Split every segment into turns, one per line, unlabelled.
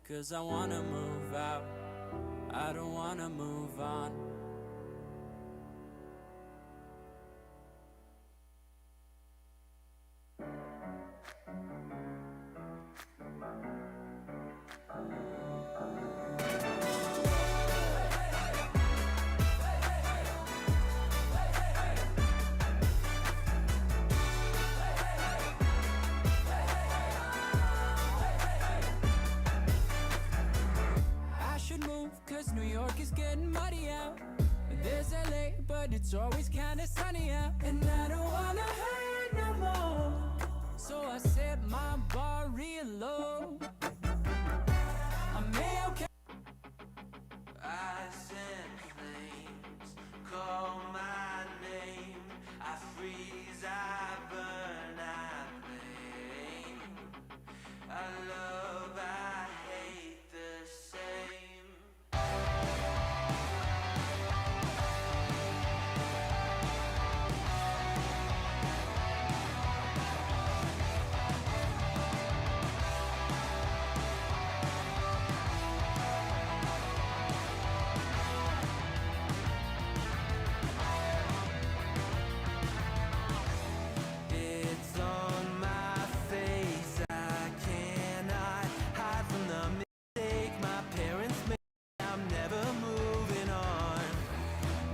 'cause I wanna move out. I don't wanna move on. Cause New York is getting muddy out. There's LA, but it's always kinda sunny out. And I don't wanna hurt no more, so I set my bar real low. I may okay. I send flames, call my name. I freeze, I burn, I blame. I love, I hate the same. It's on my face, I cannot hide from the mistake my parents made. I'm never moving on.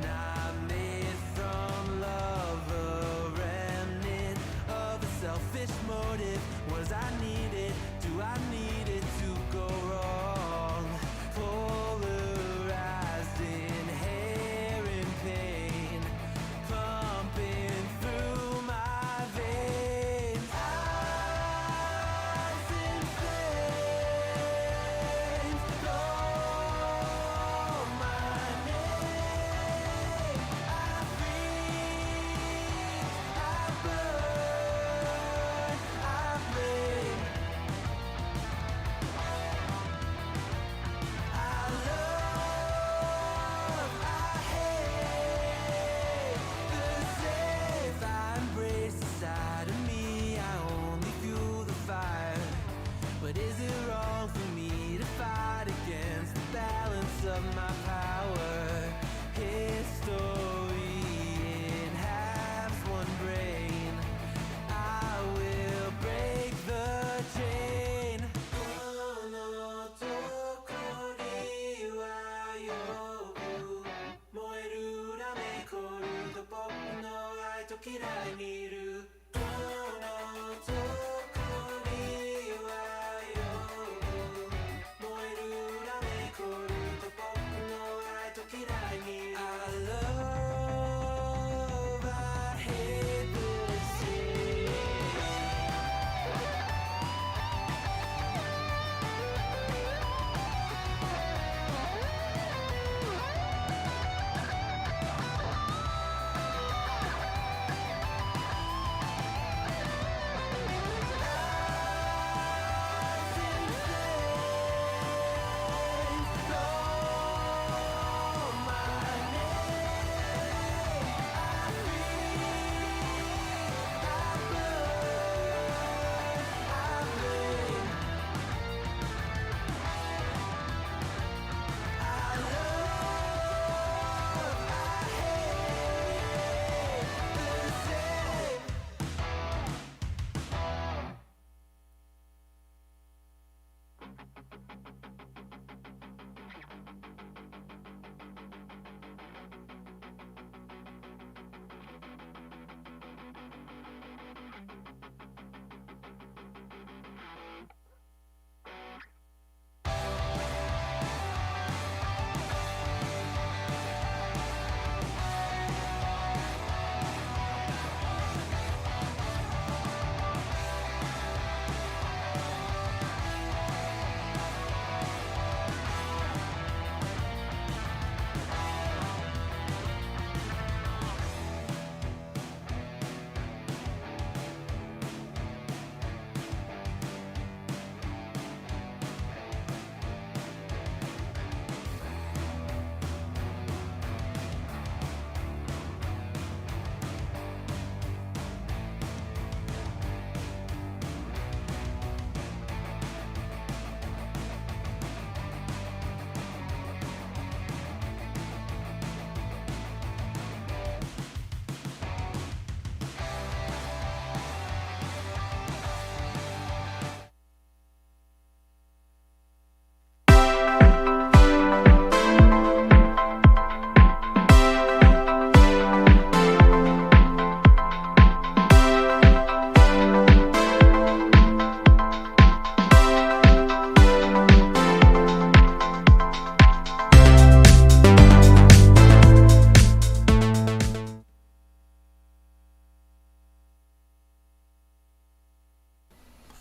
Not made from love, a remnant of a selfish motive. Was I needed? Do I need it to go wrong? Polarized, inherent pain pumping through my veins. Eyes in flames, call my name. I freeze, I burn, I blame. I love, I hate the same. I embrace the side of me, I only fuel the fire. But is it wrong for me to fight against the balance of my power? History in halves, one brain. I will break the chain. I love, I hate the same.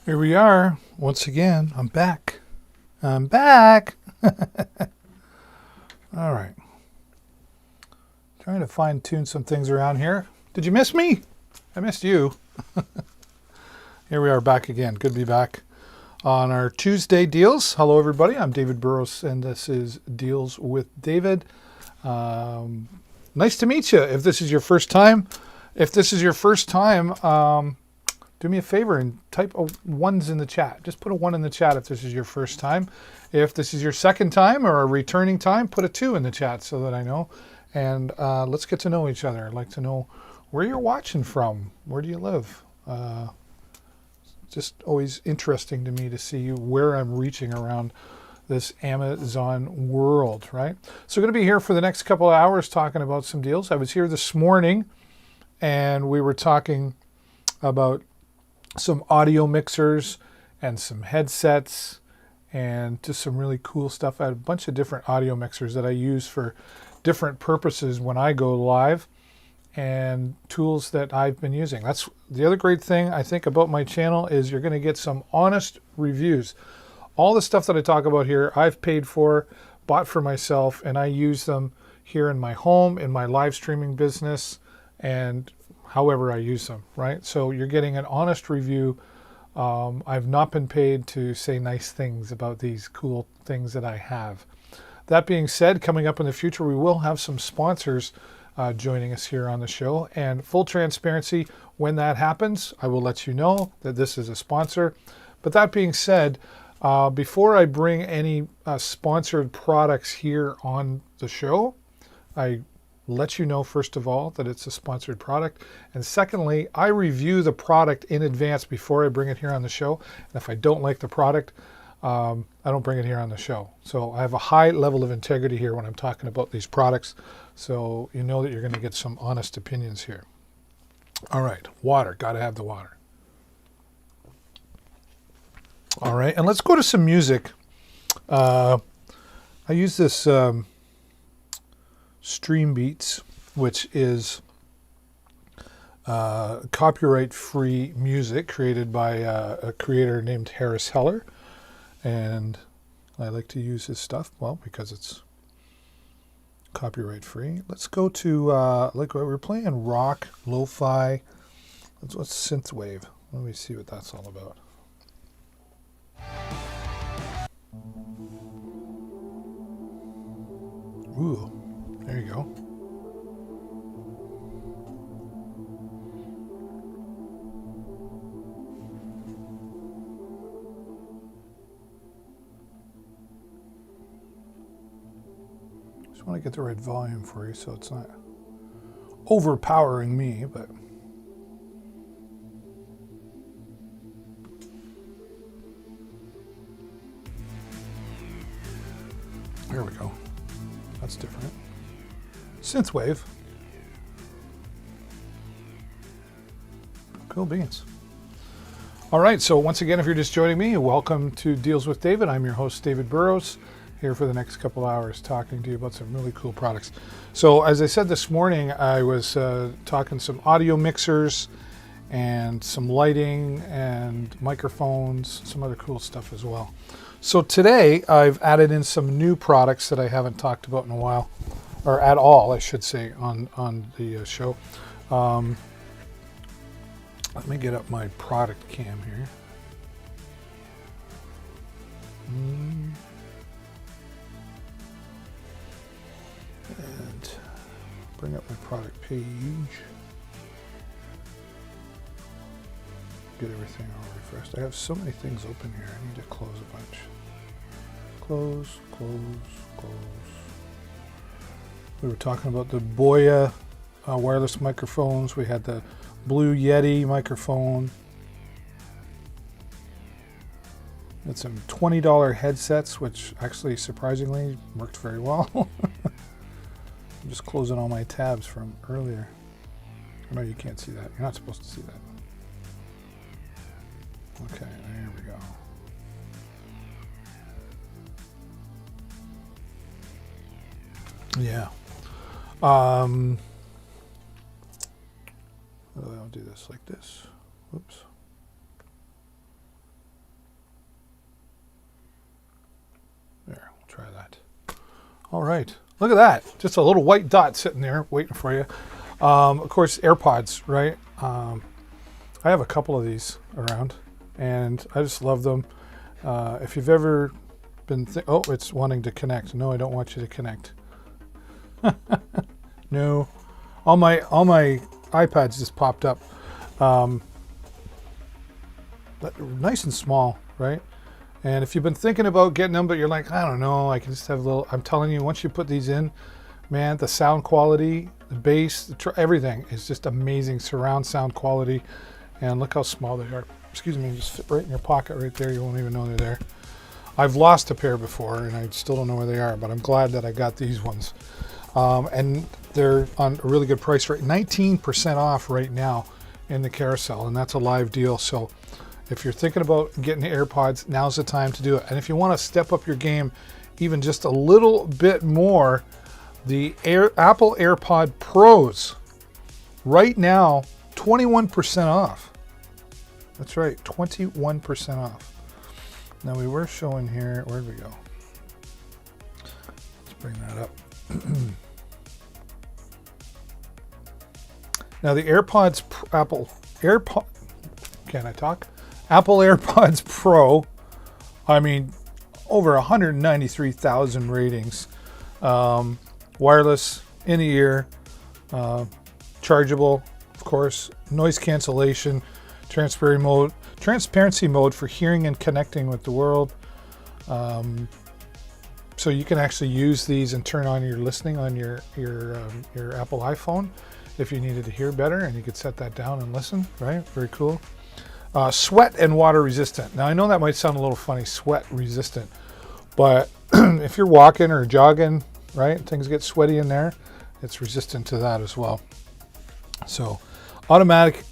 Here we are once again. I'm back. I'm back. All right. Trying to fine tune some things around here. Did you miss me? I missed you. Here we are back again. Good to be back on our Tuesday deals. Hello, everybody. I'm David Burrows, and this is Deals with David. Nice to meet you. If this is your first time, do me a favor and type ones in the chat. Just put a 1 in the chat if this is your first time. If this is your second time or a returning time, put a 2 in the chat so that I know. And let's get to know each other. I'd like to know where you're watching from. Where do you live? Just always interesting to me to see where I'm reaching around this Amazon world, right? So we're going to be here for the next couple of hours talking about some deals. I was here this morning and we were talking about some audio mixers and some headsets and just some really cool stuff. I had a bunch of different audio mixers that I use for different purposes when I go live and tools that I've been using. That's the other great thing I think about my channel is you're going to get some honest reviews. All the stuff that I talk about here, I've paid for, bought for myself, and I use them here in my home, in my live streaming business, and however I use them, right? So you're getting an honest review. I've not been paid to say nice things about these cool things that I have. That being said, coming up in the future, we will have some sponsors joining us here on the show. And full transparency, when that happens, I will let you know that this is a sponsor. But that being said, before I bring any sponsored products here on the show, I let you know, first of all, that it's a sponsored product. And secondly, I review the product in advance before I bring it here on the show. And if I don't like the product, I don't bring it here on the show. So I have a high level of integrity here when I'm talking about these products. So you know that you're going to get some honest opinions here. All right, water. Got to have the water. All right, and let's go to some music. I use this Stream Beats, which is copyright-free music created by a creator named Harris Heller. And I like to use his stuff, well, because it's copyright-free. Let's go to, like we're playing rock, lo-fi. What's synthwave? Let me see what that's all about. Ooh, there you go. Just want to get the right volume for you so it's not overpowering me, but there we go. That's different. Synthwave. Cool beans. All right, so once again, if you're just joining me, welcome to Deals with David. I'm your host, David Burrows, here for the next couple hours talking to you about some really cool products. So as I said this morning, I was talking some audio mixers and some lighting and microphones, some other cool stuff as well. So today I've added in some new products that I haven't talked about in a while, or at all, I should say, on the show. Let me get up my product cam here. And bring up my product page. Get everything all refreshed. I have so many things open here. I need to close a bunch. Close, close, close. We were talking about the Boya wireless microphones. We had the Blue Yeti microphone. Had some $20 headsets, which actually surprisingly worked very well. I'm just closing all my tabs from earlier. I know you can't see that. You're not supposed to see that. Okay, there we go. Yeah. I'll do this like this. Whoops. Try that. All right. Look at that. Just a little white dot sitting there waiting for you. Of course, AirPods, right? I have a couple of these around, and I just love them. If you've ever been... oh, it's wanting to connect. No, I don't want you to connect. No. All my iPads just popped up. Nice and small, right? And if you've been thinking about getting them, but you're like, I don't know, I can just have a little... I'm telling you, once you put these in, man, the sound quality, the bass, everything is just amazing. Surround sound quality. And look how small they are. Excuse me, just fit right in your pocket right there. You won't even know they're there. I've lost a pair before, and I still don't know where they are, but I'm glad that I got these ones. And they're on a really good price rate. 19% off right now in the carousel, and that's a live deal. So if you're thinking about getting the AirPods, now's the time to do it. And if you want to step up your game even just a little bit more, the Apple AirPod Pros, right now, 21% off. That's right, 21% off. Now we were showing here, where'd we go? Let's bring that up. Now the AirPods, can I talk? Apple AirPods Pro, I mean, over 193,000 ratings. Wireless, in the ear, chargeable, of course, noise cancellation, transparency mode for hearing and connecting with the world. So you can actually use these and turn on your listening on your Apple iPhone if you needed to hear better, and you could set that down and listen, right? Very cool. Sweat and water resistant. Now I know that might sound a little funny, sweat resistant, but if you're walking or jogging, right, things get sweaty in there, it's resistant to that as well. So automatic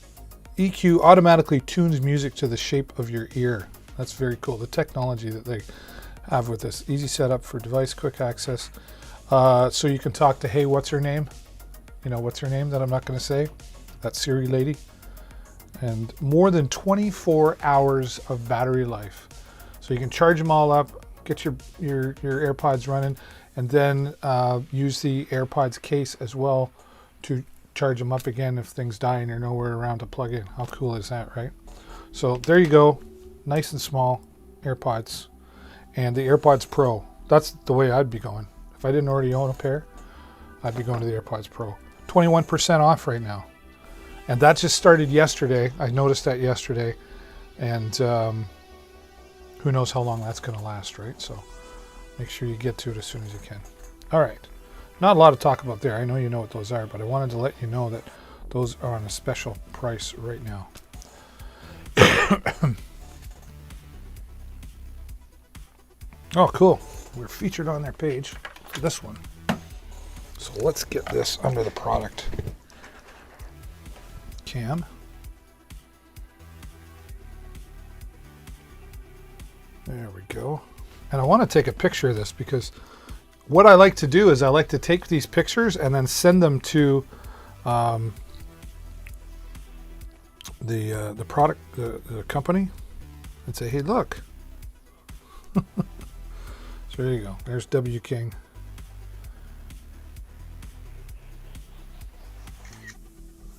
EQ automatically tunes music to the shape of your ear. That's very cool. The technology that they have with this. Easy setup for device, quick access. So you can talk to, hey, what's her name? You know, what's her name that I'm not going to say? That Siri lady. And more than 24 hours of battery life. So you can charge them all up, get your AirPods running, and then use the AirPods case as well to charge them up again if things die and you're nowhere around to plug in. How cool is that, right? So there you go. Nice and small AirPods. And the AirPods Pro. That's the way I'd be going. If I didn't already own a pair, I'd be going to the AirPods Pro. 21% off right now. And that just started yesterday. I noticed that yesterday. And who knows how long that's going to last, right? So make sure you get to it as soon as you can. All right. Not a lot to talk about there. I know you know what those are, but I wanted to let you know that those are on a special price right now. Oh, cool. We're featured on their page for this one. So let's get this under the product cam. There we go. And I want to take a picture of this because what I like to do is I like to take these pictures and then send them to the product, the company, and say, hey, look. So there you go. There's W King.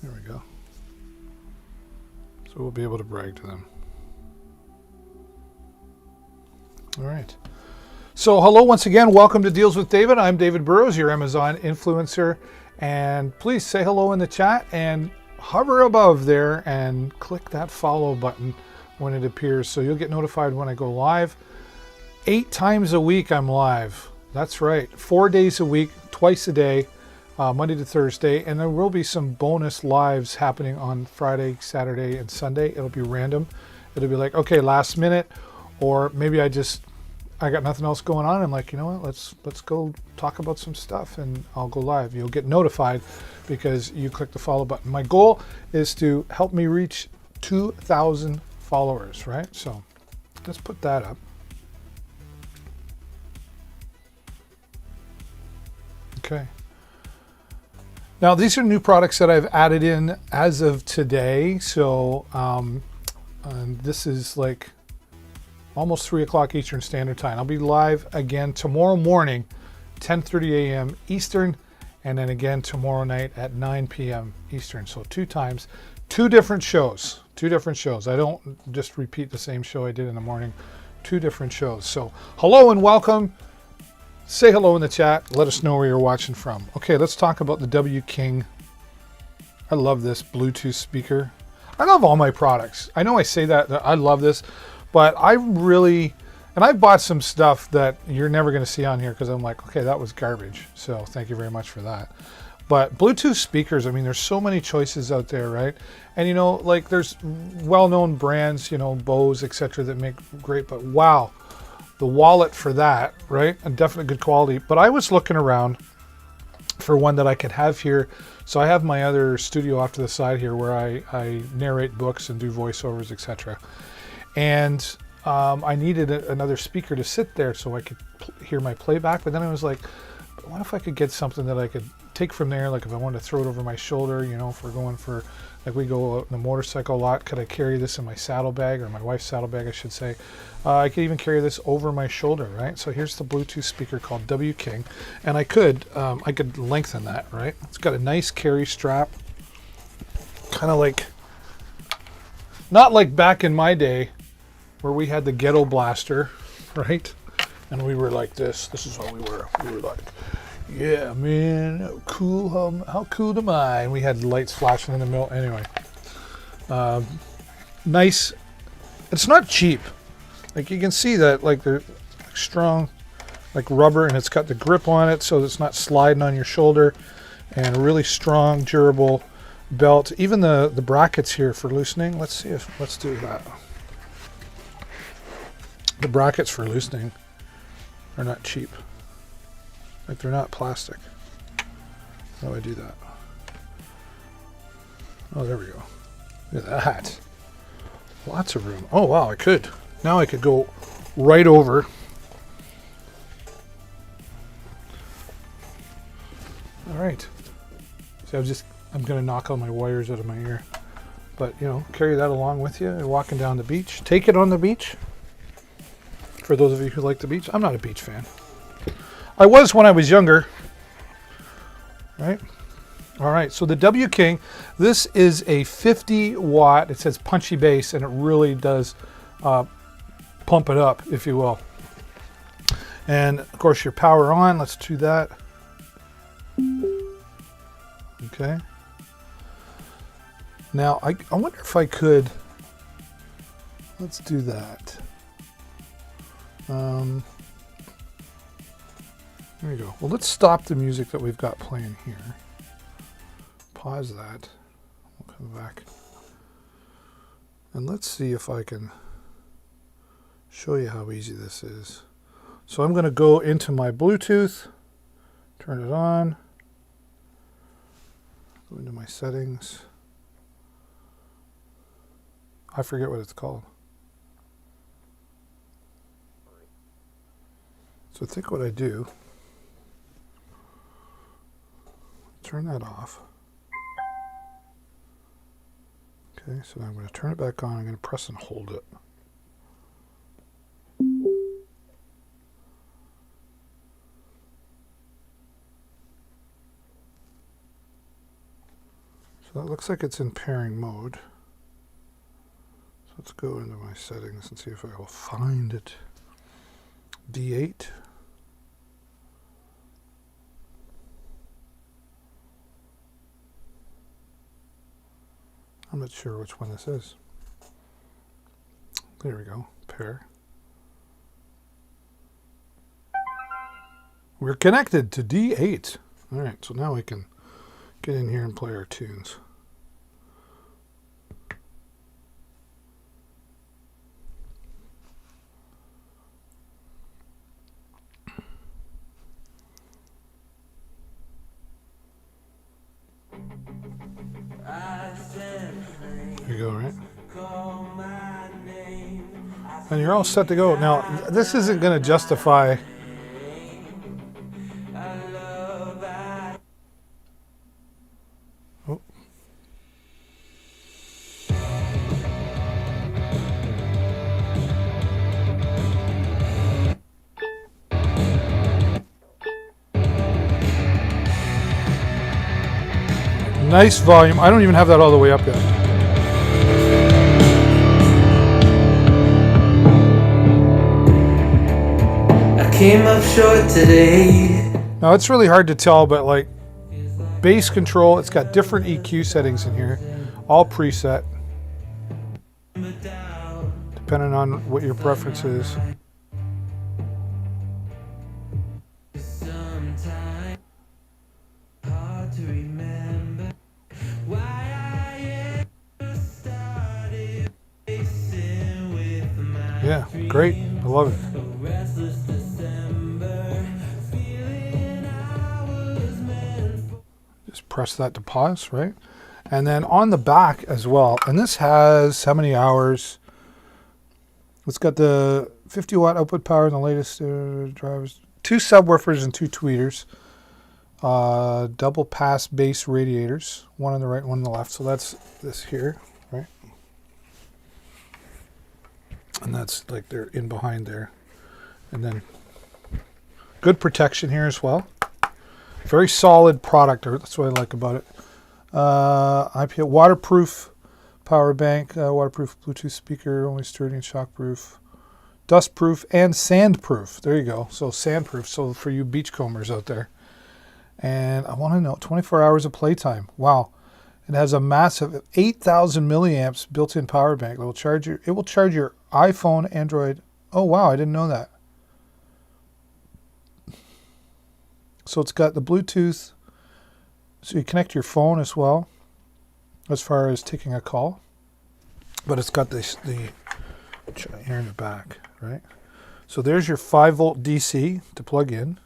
There we go. So we'll be able to brag to them. All right. So hello once again. Welcome to Deals with David. I'm David Burrows, your Amazon influencer. And please say hello in the chat and hover above there and click that follow button when it appears so you'll get notified when I go live. 8 times a week I'm live. That's right. 4 days a week, twice a day, Monday to Thursday. And there will be some bonus lives happening on Friday, Saturday, and Sunday. It'll be random. It'll be like, okay, last minute, or maybe I got nothing else going on. I'm like, you know what, let's go talk about some stuff, and I'll go live. You'll get notified because you click the follow button. My goal is to help me reach 2,000 followers, right? So let's put that up. Okay. Now these are new products that I've added in as of today. So and this is like almost 3 o'clock Eastern Standard Time. I'll be live again tomorrow morning, 10:30 a.m. Eastern, and then again tomorrow night at 9 p.m. Eastern. So 2 times, 2 different shows. 2 different shows. I don't just repeat the same show I did in the morning. 2 different shows. So hello and welcome. Say hello in the chat. Let us know where you're watching from. Okay, let's talk about the W King. I love this Bluetooth speaker. I love all my products. I know I say that I love this, but I really, and I've bought some stuff that you're never going to see on here because I'm like, okay, that was garbage. So thank you very much for that. But Bluetooth speakers, I mean, there's so many choices out there, right? And you know, like there's well-known brands, you know, Bose, etc., that make great, but wow, the wallet for that, right? And definitely good quality. But I was looking around for one that I could have here. So I have my other studio off to the side here where I narrate books and do voiceovers, etc. And I needed another speaker to sit there so I could hear my playback. But then I was like, what if I could get something that I could take from there? Like if I wanted to throw it over my shoulder, you know, if we're going for, like we go out in the motorcycle a lot, could I carry this in my saddlebag, or my wife's saddlebag, I should say. I could even carry this over my shoulder, right? So here's the Bluetooth speaker called W King, and I could lengthen that, right? It's got a nice carry strap, kind of like, not like back in my day where we had the Ghetto Blaster, right? And we were like this. This is how we were. We were like, yeah, man, how cool, how cool am I? And we had lights flashing in the middle. Anyway, nice. It's not cheap. Like you can see that, like they're strong, like rubber, and it's got the grip on it so it's not sliding on your shoulder, and a really strong, durable belt. Even the brackets here for loosening. Let's do that. The brackets for loosening are not cheap. Like they're not plastic. How do I do that? Oh, there we go. Look at that. Lots of room. Oh wow, I could. Now I could go right over. All right. So I'm going to knock all my wires out of my ear. But, you know, carry that along with you. You're walking down the beach. Take it on the beach. For those of you who like the beach. I'm not a beach fan. I was when I was younger. Right? All right. So the W King, this is a 50 watt. It says punchy bass, and it really does pump it up, if you will. And of course your power on. Let's do that. Okay. Now I wonder if I could. Let's do that. There we go. Well, let's stop the music that we've got playing here. Pause that. We'll come back. And let's see if I can show you how easy this is. So I'm going to go into my Bluetooth, turn it on, go into my settings. I forget what it's called. So I think what I do, turn that off. Okay, so I'm going to turn it back on. I'm going to press and hold it. So that looks like it's in pairing mode. So let's go into my settings and see if I will find it. D8. I'm not sure which one this is. There we go. Pair. We're connected to D8. All right, so now we can get in here and play our tunes. There you go, right? And you're all set to go. Now, this isn't going to justify... Oh. Nice volume. I don't even have that all the way up yet.
I came up short today.
Now it's really hard to tell, but like bass control, it's got different EQ settings in here, all preset, depending on what your preference is. Yeah, great. I love it. Just press that to pause, right? And then on the back as well, and this has how many hours? It's got the 50 watt output power and the latest drivers, 2 subwoofers and 2 tweeters, double pass bass radiators, one on the right, one on the left. So that's this here, right? And that's like they're in behind there. And then good protection here as well. Very solid product. That's what I like about it. IPA waterproof power bank, waterproof Bluetooth speaker, only sturdy and shockproof, dustproof and sandproof. There you go. So sandproof. So for you beachcombers out there. And I want to know 24 hours of playtime. Wow. It has a massive 8,000 milliamps built-in power bank. It will charge your iPhone, Android. Oh wow, I didn't know that. So it's got the Bluetooth, so you connect your phone as well, as far as taking a call. But it's got this here in the back, right? So there's your 5-volt DC to plug in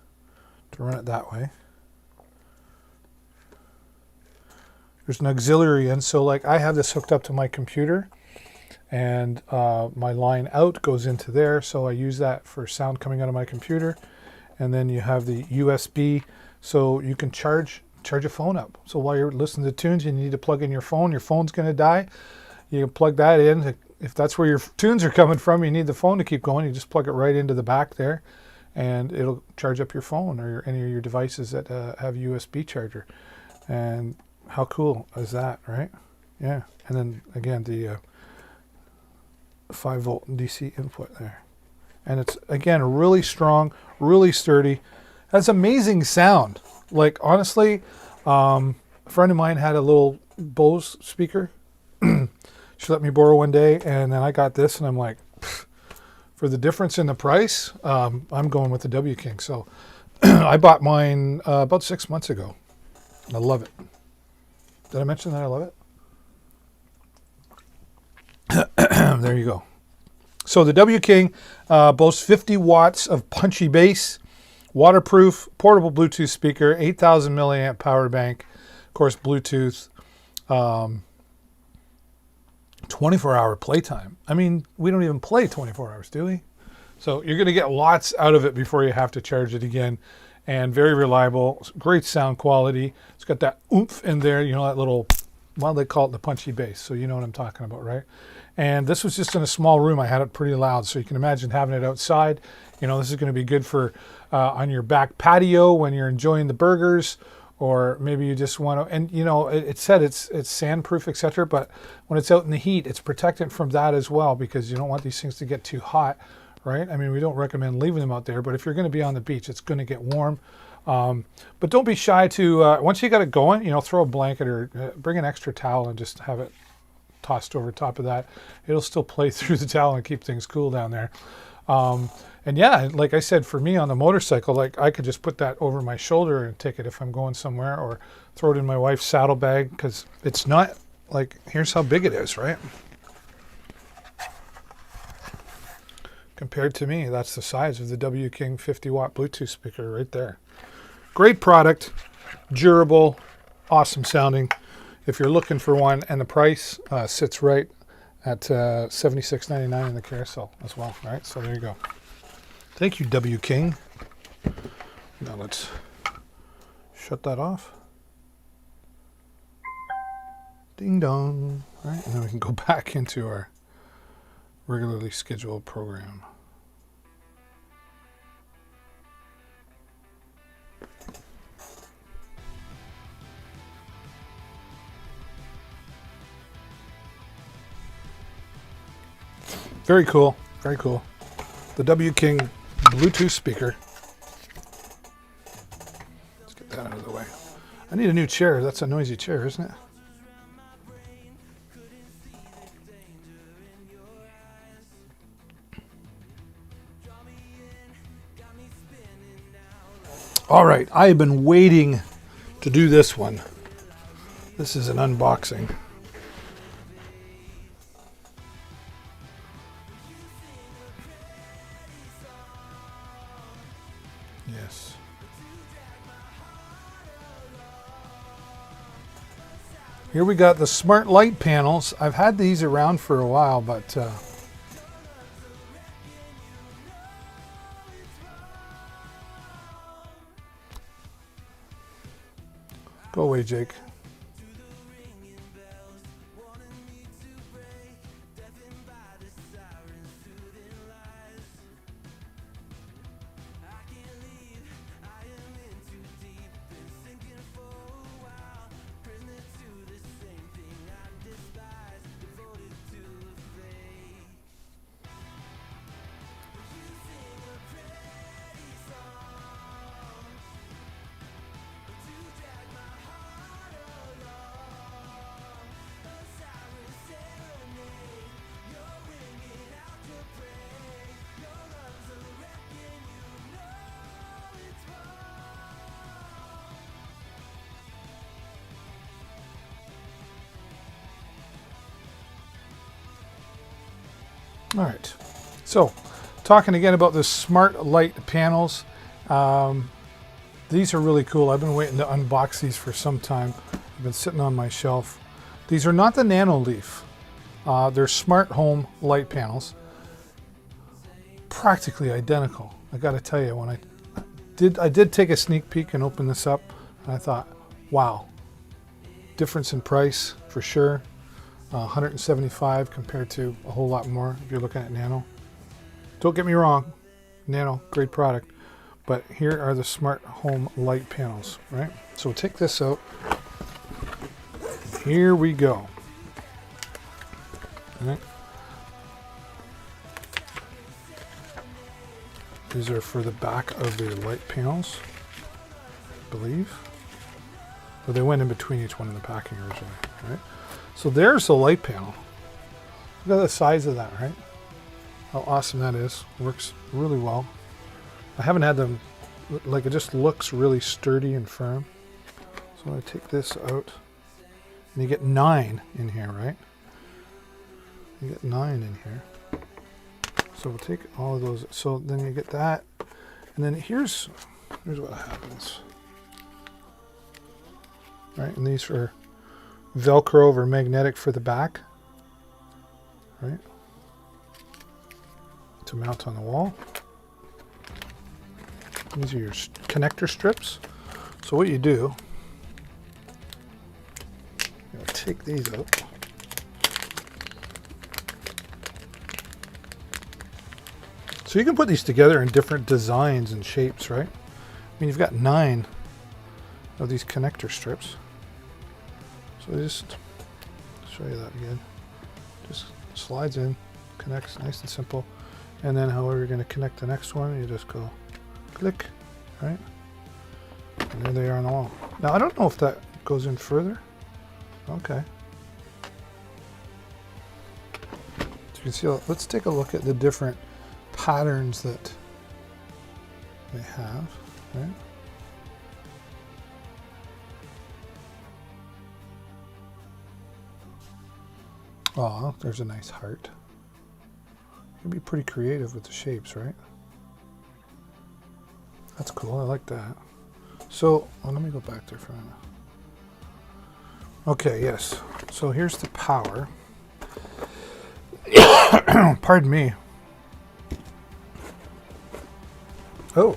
to run it that way. There's an auxiliary in, so like I have this hooked up to my computer, and my line out goes into there, so I use that for sound coming out of my computer. And then you have the USB, so you can charge a phone up. So while you're listening to tunes, you need to plug in your phone's going to die. You can plug that in. If that's where your tunes are coming from, you need the phone to keep going. You just plug it right into the back there, and it'll charge up your phone or any of your devices that have USB charger. And how cool is that, right? Yeah. And then again, the 5-volt DC input there. And it's, again, really strong, really sturdy. Has amazing sound. Like, honestly, a friend of mine had a little Bose speaker. She let me borrow one day, and then I got this, and I'm like, for the difference in the price, I'm going with the W King. So I bought mine about 6 months ago. I love it. Did I mention that I love it? There you go. So the W King boasts 50 watts of punchy bass, waterproof, portable Bluetooth speaker, 8,000 milliamp power bank, of course Bluetooth, 24-hour playtime. I mean, we don't even play 24 hours, do we? So you're going to get lots out of it before you have to charge it again. And very reliable, great sound quality. It's got that oomph in there, you know, that little, well, they call it the punchy bass. So you know what I'm talking about, right? And this was just in a small room. I had it pretty loud, so you can imagine having it outside. You know, this is going to be good for on your back patio when you're enjoying the burgers, or maybe you just want to. And you know, it said it's sandproof, etc. But when it's out in the heat, it's protected from that as well, because you don't want these things to get too hot, right? I mean, we don't recommend leaving them out there, but if you're going to be on the beach, it's going to get warm. But don't be shy to once you got it going, you know, throw a blanket or bring an extra towel and just have it tossed over top of that. It'll still play through the towel and keep things cool down there. And yeah, like I said, for me on the motorcycle, like I could just put that over my shoulder and take it if I'm going somewhere, or throw it in my wife's saddlebag, because it's not like, here's how big it is, right? Compared to me, that's the size of the W King 50 watt Bluetooth speaker right there. Great product, durable, awesome sounding. If you're looking for one, and the price sits right at $76.99 in the carousel as well, right? So there you go. Thank you, W King. Now let's shut that off. Ding dong. All right, and then we can go back into our regularly scheduled program. Very cool. Very cool. The W King Bluetooth speaker. Let's get that out of the way. I need a new chair. That's a noisy chair, isn't it? All right, I have been waiting to do this one. This is an unboxing. Yes. Here we got the smart light panels. I've had these around for a while, but go away, Jake. All right, so talking again about the smart light panels. These are really cool. I've been waiting to unbox these for some time. They've been sitting on my shelf. These are not the Nanoleaf. They're smart home light panels. Practically identical. I got to tell you, when I did take a sneak peek and open this up, and I thought, wow, difference in price for sure. 175 compared to a whole lot more if you're looking at Nano. Don't get me wrong, Nano, great product, but here are the smart home light panels, right? So we'll take this out. Here we go. All right. These are for the back of the light panels, I believe. Well, they went in between each one in the packing originally, right? So there's the light panel. Look at the size of that, right? How awesome that is. Works really well. I haven't had them, like, it just looks really sturdy and firm. So I'm going to take this out. And you get 9 in here, right? You get 9 in here. So we'll take all of those. So then you get that. And then here's what happens. Right, and these are Velcro or magnetic for the back, right, to mount on the wall. These are your connector strips. So what you do, you take these out. So you can put these together in different designs and shapes, right? I mean, you've got 9 of these connector strips. So just show you that again. Just slides in, connects, nice and simple. And then however you're going to connect the next one, you just go click, right? And there they are on the wall. Now I don't know if that goes in further. Okay. So you can see, let's take a look at the different patterns that they have, right? Oh, there's a nice heart. You can be pretty creative with the shapes, right? That's cool. I like that. So, let me go back there for a minute. Okay, yes. So here's the power. Pardon me. Oh.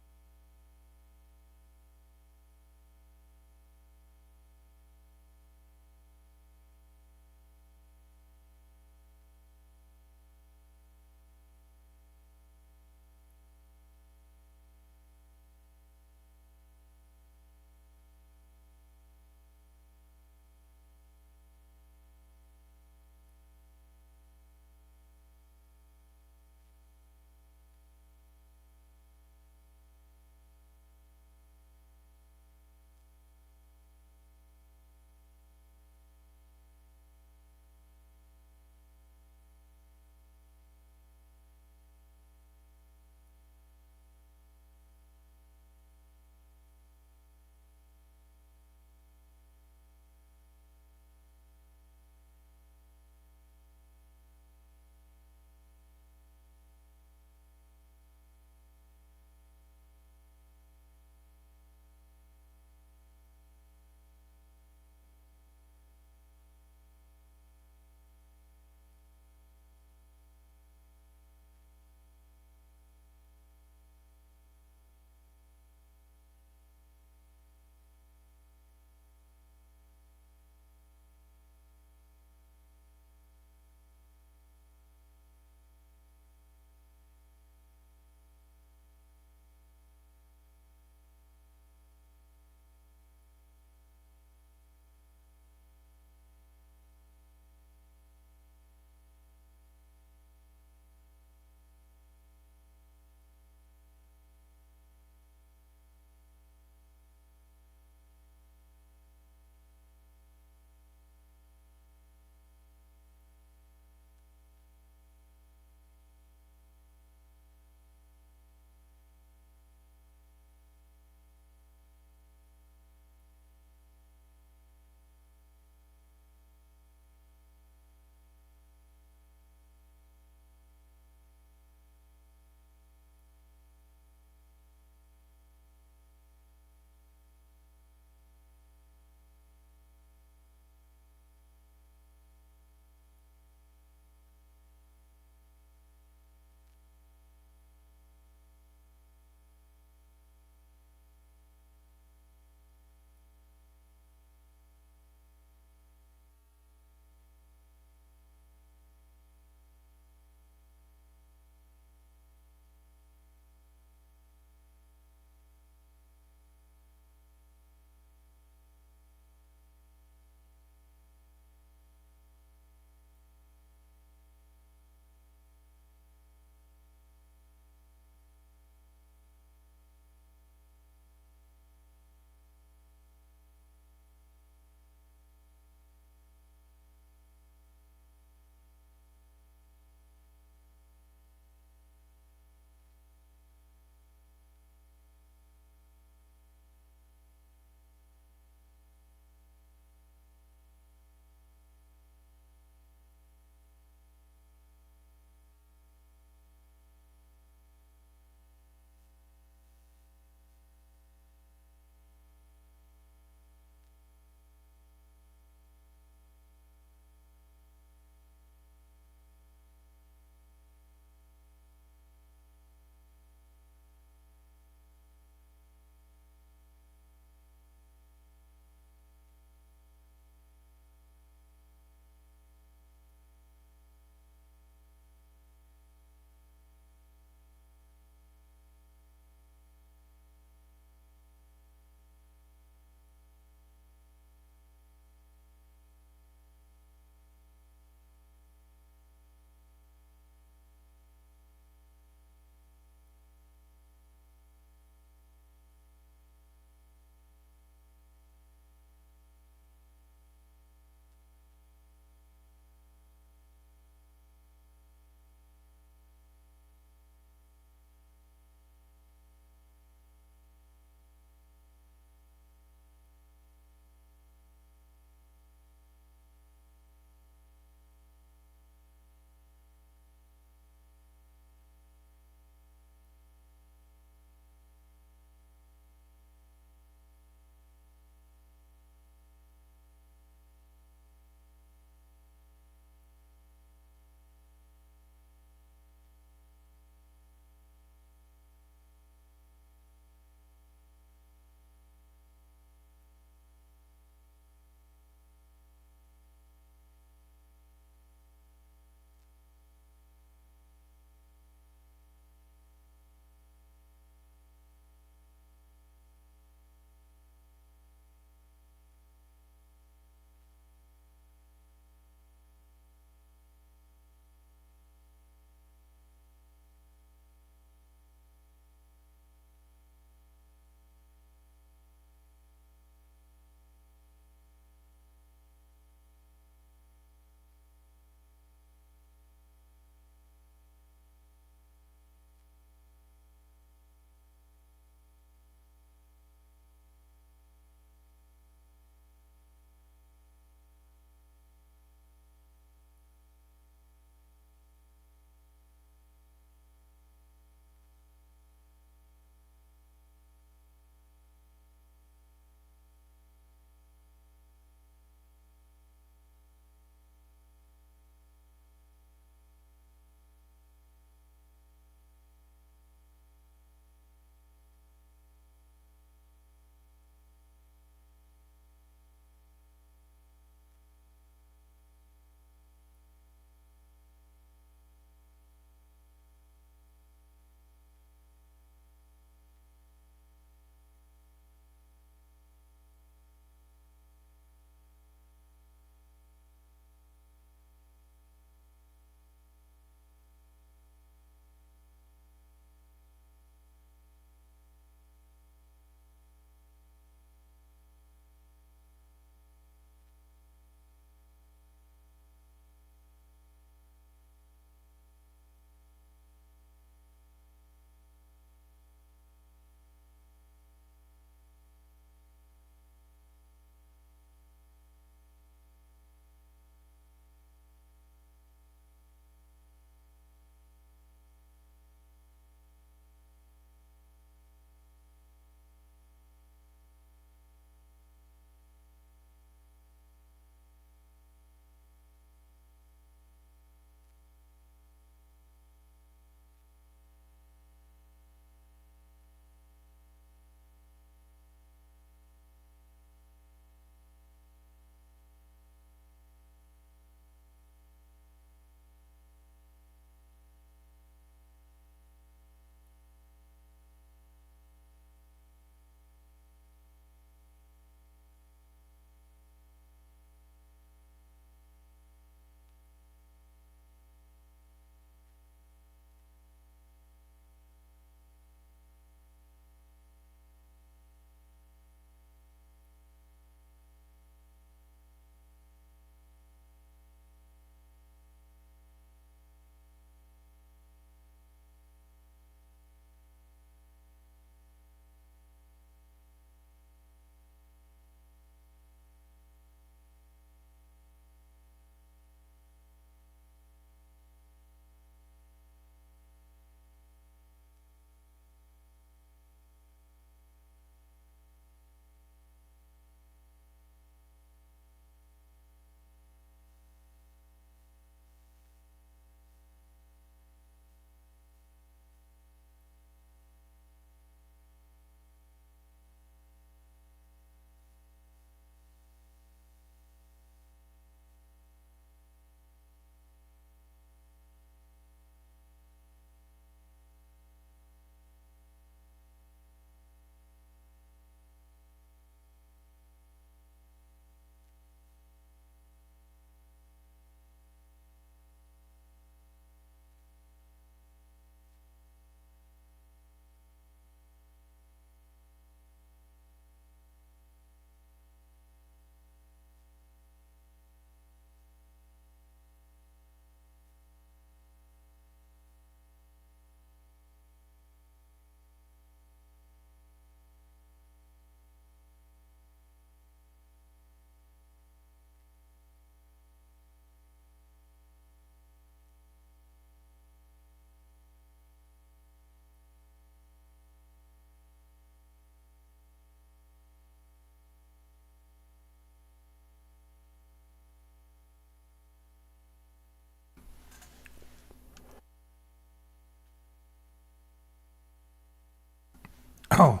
Oh,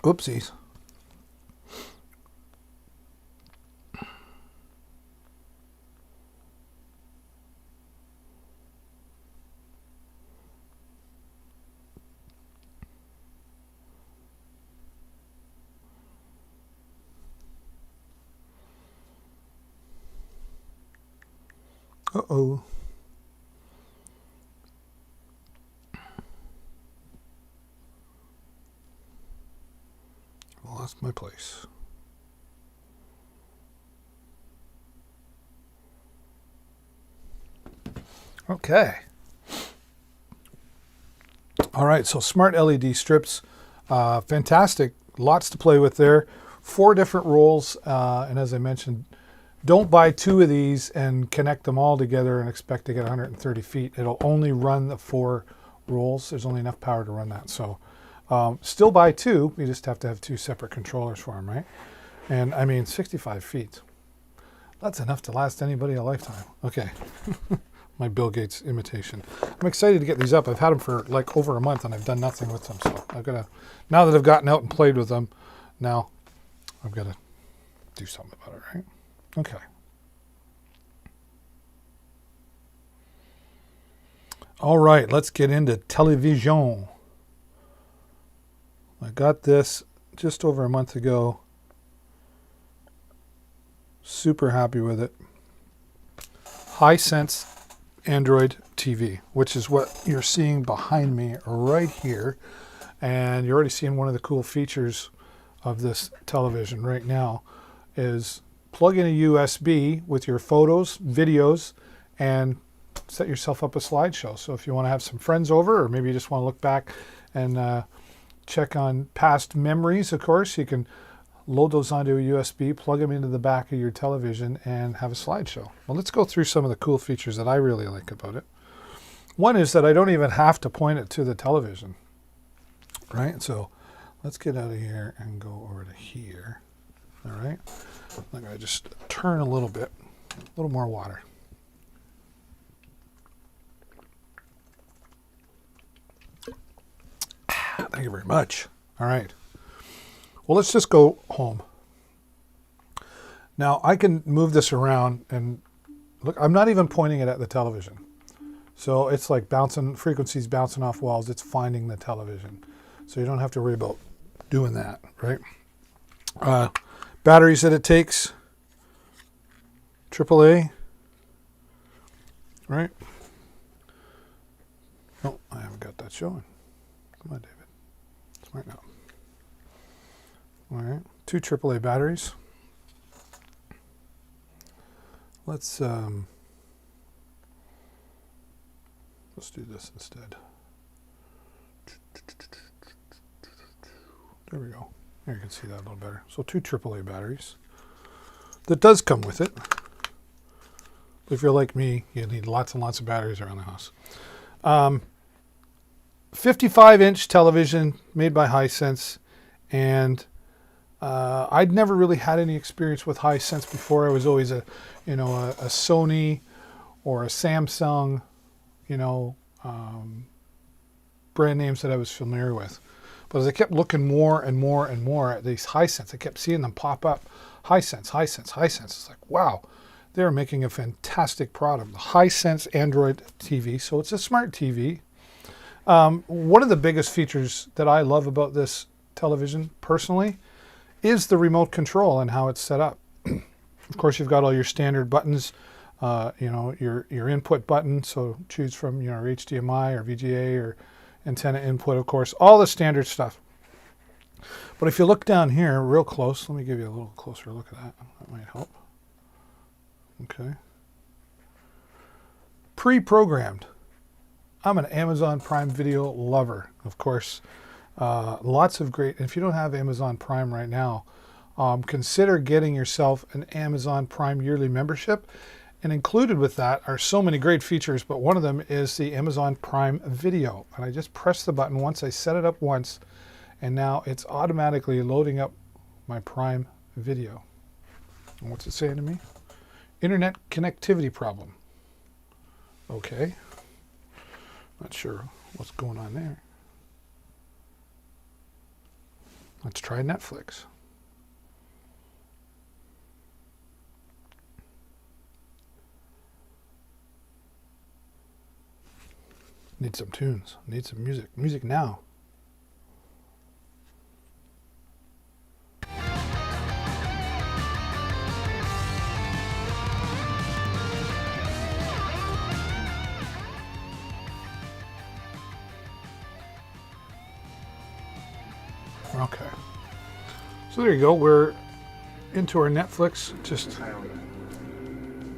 oopsies. Uh-oh. Lost my place. Okay. All right, so smart LED strips, fantastic. Lots to play with there. 4 different rolls, and as I mentioned, don't buy 2 of these and connect them all together and expect to get 130 feet. It'll only run the 4 rolls. There's only enough power to run that. So still buy 2. You just have to have 2 separate controllers for them, right? And I mean, 65 feet. That's enough to last anybody a lifetime. Okay. My Bill Gates imitation. I'm excited to get these up. I've had them for like over a month and I've done nothing with them. So I've got to, now that I've gotten out and played with them, now I've got to do something about it, right? Okay. All right, let's get into television. I got this just over a month ago. Super happy with it. Hisense Android TV, which is what you're seeing behind me right here. And you're already seeing one of the cool features of this television right now is plug in a USB with your photos, videos, and set yourself up a slideshow. So if you want to have some friends over, or maybe you just want to look back and check on past memories, of course, you can load those onto a USB, plug them into the back of your television, and have a slideshow. Well, let's go through some of the cool features that I really like about it. One is that I don't even have to point it to the television, right? So let's get out of here and go over to here. All right. I'm going to just turn a little bit, a little more water. Thank you very much. All right. Well, let's just go home. Now, I can move this around and look, I'm not even pointing it at the television. So it's like bouncing, frequencies bouncing off walls. It's finding the television. So you don't have to worry about doing that, right? Batteries that it takes, AAA, right? Oh, I haven't got that showing. Come on, David. Smart now. All right, 2 AAA batteries. Let's do this instead. There we go. There you can see that a little better. So 2 AAA batteries. That does come with it. If you're like me, you need lots and lots of batteries around the house. 55-inch television made by Hisense, and I'd never really had any experience with Hisense before. I was always a Sony or a Samsung, brand names that I was familiar with. But as I kept looking more and more and more at these Hisense, I kept seeing them pop up. Hisense, Hisense, Hisense. It's like, wow, they're making a fantastic product. The Hisense Android TV. So it's a smart TV. One of the biggest features that I love about this television, personally, is the remote control and how it's set up. Of course, you've got all your standard buttons, your input button. So choose from, your HDMI or VGA or antenna input, of course, all the standard stuff. But if you look down here real close, let me give you a little closer look at that. That might help. Okay. Pre-programmed. I'm an Amazon Prime Video lover, of course. Lots of great, if you don't have Amazon Prime right now, consider getting yourself an Amazon Prime yearly membership. And included with that are so many great features, but one of them is the Amazon Prime Video. And I just press the button once, I set it up once, and now it's automatically loading up my Prime Video. And what's it saying to me? Internet connectivity problem. Okay. Not sure what's going on there. Let's try Netflix. Need some tunes. Need some music. Music now. Okay. So there you go. We're into our Netflix. Just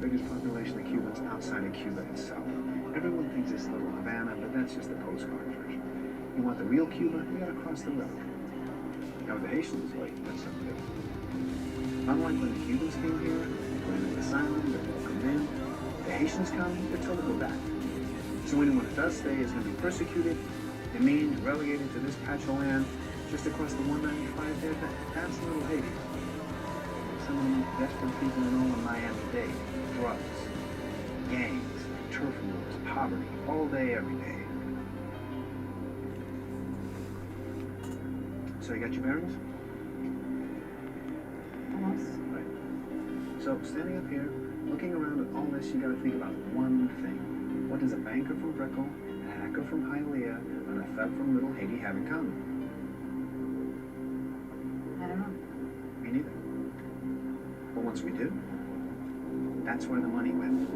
Biggest population of Cubans outside of Cuba itself. Everyone thinks it's little Havana, but that's just the postcard version. You want the real Cuba, you gotta cross the river. Now the Haitians, like, that's something different. Unlike when the Cubans came here, they granted asylum, they're welcomed in. The Haitians come, they're told to go back. So anyone who does stay is gonna be persecuted, demeaned, relegated to this patch of land just across the 195 there. That's little Haiti. Some of the most desperate people in all of Miami-Dade. Drugs, gangs, turf wars, poverty, all day, every day. So you got your bearings?
Almost.
Right. So standing up here, looking around at all this, you gotta think about one thing. What does a banker from Brickell, a hacker from Hialeah, and a thug from Little Haiti have in common?
I don't know.
Me neither. But once we do, that's where the money went.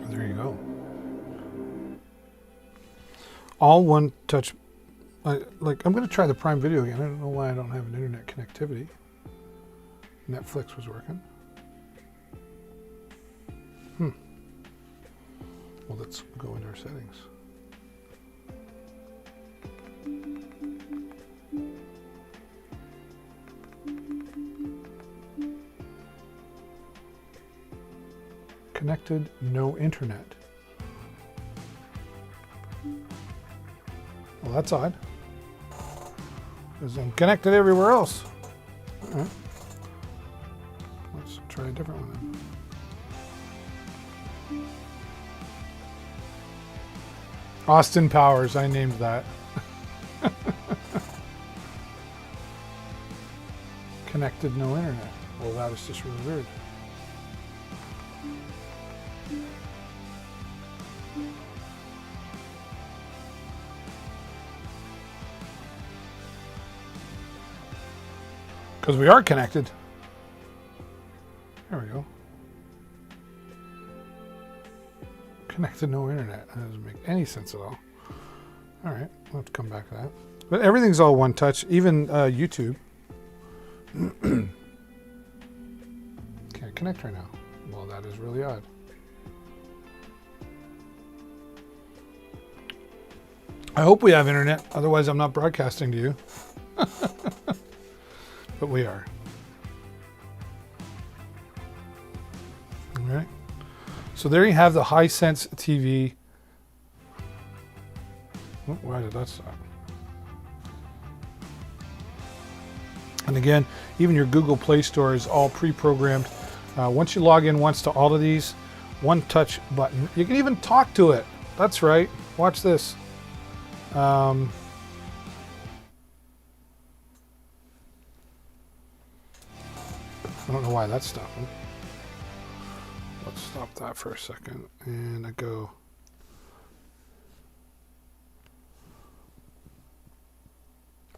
there you go. All one touch. I'm going to try the Prime Video again. I don't know why I don't have an internet connectivity. Netflix was working. Well, let's go into our settings. Connected, no internet. Well, that's odd. Because I'm connected everywhere else. All right. Let's try a different one then. Austin Powers, I named that. Connected, no internet. Well, that is just really weird. Because we are connected. There we go. Connected, no internet. That doesn't make any sense at all. All right, we'll have to come back to that. But everything's all one touch, even YouTube. Can't connect right now. Well, that is really odd. I hope we have internet, otherwise I'm not broadcasting to you. But we are. All right. So there you have the Hisense TV. Oh, why did that stop? And again, even your Google Play Store is all pre-programmed. Once you log in once to all of these, one touch button. You can even talk to it. That's right. Watch this. I don't know why that's stopping. Let's stop that for a second. And I go.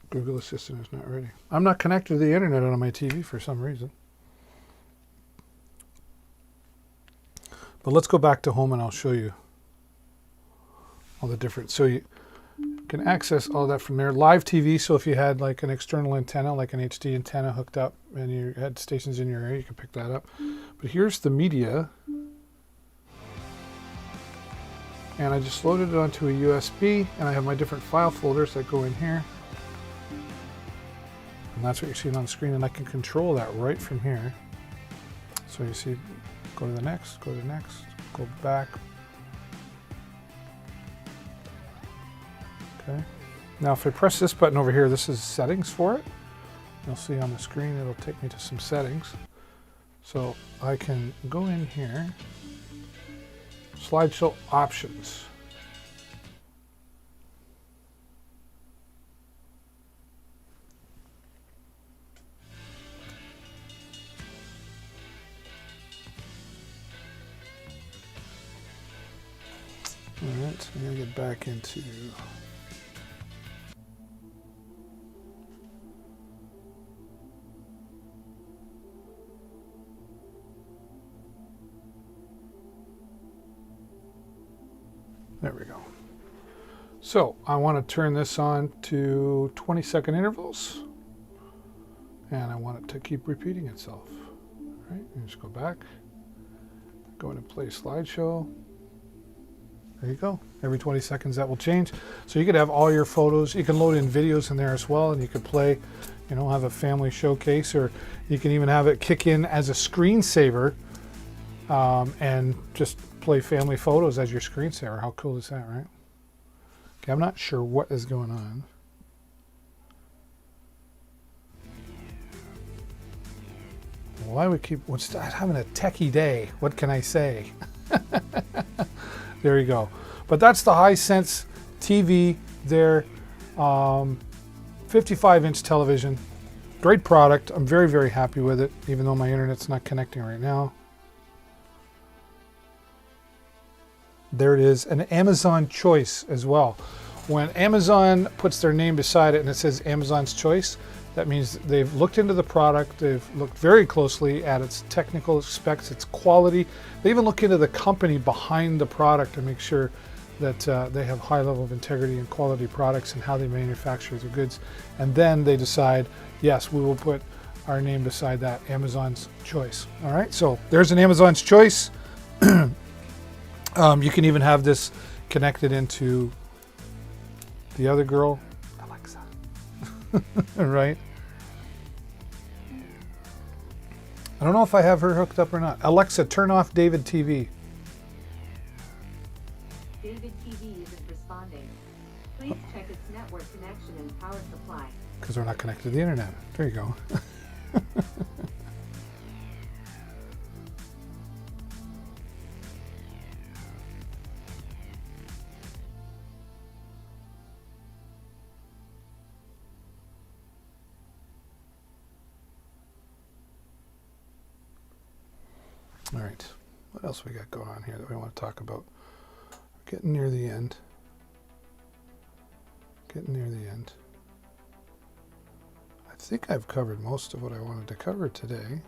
Google Assistant is not ready. I'm not connected to the internet on my TV for some reason. But let's go back to home and I'll show you all the different. So you can access all that from there. Live TV, so if you had like an external antenna, like an HD antenna hooked up and you had stations in your area, you can pick that up. But here's the media. And I just loaded it onto a USB and I have my different file folders that go in here. And that's what you're seeing on the screen, and I can control that right from here. So you see, go to the next, go to the next, go back. Okay. Now if I press this button over here, this is settings for it. You'll see on the screen, it'll take me to some settings. So I can go in here, slideshow options. I'm going to get back into... There we go. So I want to turn this on to 20-second intervals. And I want it to keep repeating itself. All right, and just go back. Go into play slideshow. There you go. Every 20 seconds that will change. So you could have all your photos. You can load in videos in there as well, and you could play, you know, have a family showcase, or you can even have it kick in as a screensaver and just play family photos as your screensaver. How cool is that, right? Okay, I'm not sure what is going on. Why we keep having a techie day? What can I say? There you go. But that's the Hisense TV there. 55-inch television. Great product. I'm very, very happy with it, even though my internet's not connecting right now. There it is. An Amazon Choice as well. When Amazon puts their name beside it and it says Amazon's Choice, that means they've looked into the product, they've looked very closely at its technical specs, its quality. They even look into the company behind the product to make sure that they have high level of integrity and quality products and how they manufacture their goods. And then they decide, yes, we will put our name beside that, Amazon's Choice. All right, so there's an Amazon's Choice. You can even have this connected into the other girl, Alexa. Right? I don't know if I have her hooked up or not. Alexa, turn off David TV.
David TV isn't responding. Please check its network connection and power supply.
Because we're not connected to the internet. There you go. All right, what else we got going on here that we want to talk about? Getting near the end. Getting near the end. I think I've covered most of what I wanted to cover today.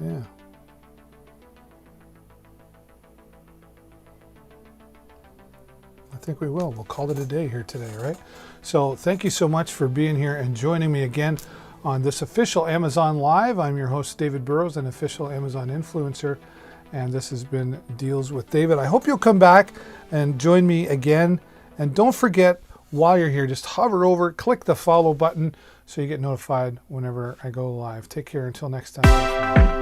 Yeah. I think we will. We'll call it a day here today, right? So thank you so much for being here and joining me again on this official Amazon Live. I'm your host, David Burrows, an official Amazon influencer, and this has been Deals with David. I hope you'll come back and join me again. And don't forget, while you're here, just hover over, click the follow button so you get notified whenever I go live. Take care until next time.